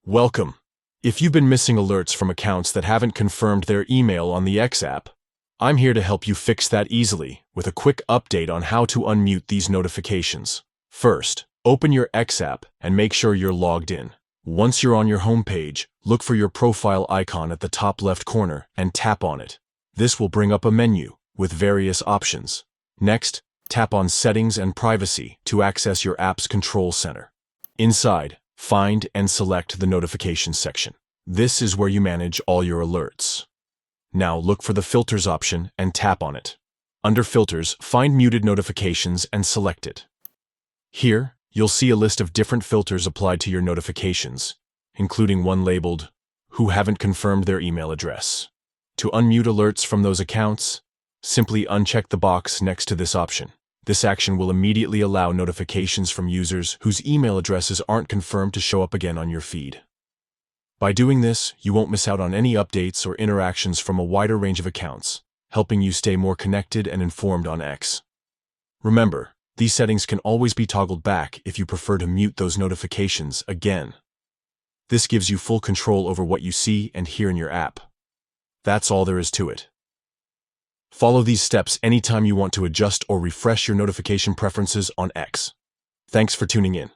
Welcome. If you've been missing alerts from accounts that haven't confirmed their email on the X app, I'm here to help you fix that easily with a quick update on how to unmute these notifications. First, open your X app and make sure you're logged in. Once you're on your home page, look for your profile icon at the top left corner and tap on it. This will bring up a menu with various options. Next, tap on Settings and Privacy to access your app's control center. Inside, find and select the Notifications section. This is where you manage all your alerts. Now look for the Filters option and tap on it. Under Filters, find Muted Notifications and select it. Here, you'll see a list of different filters applied to your notifications, including one labeled, Who haven't confirmed their email address. To unmute alerts from those accounts, simply uncheck the box next to this option. This action will immediately allow notifications from users whose email addresses aren't confirmed to show up again on your feed. By doing this, you won't miss out on any updates or interactions from a wider range of accounts, helping you stay more connected and informed on X. Remember, these settings can always be toggled back if you prefer to mute those notifications again. This gives you full control over what you see and hear in your app. That's all there is to it. Follow these steps anytime you want to adjust or refresh your notification preferences on X. Thanks for tuning in.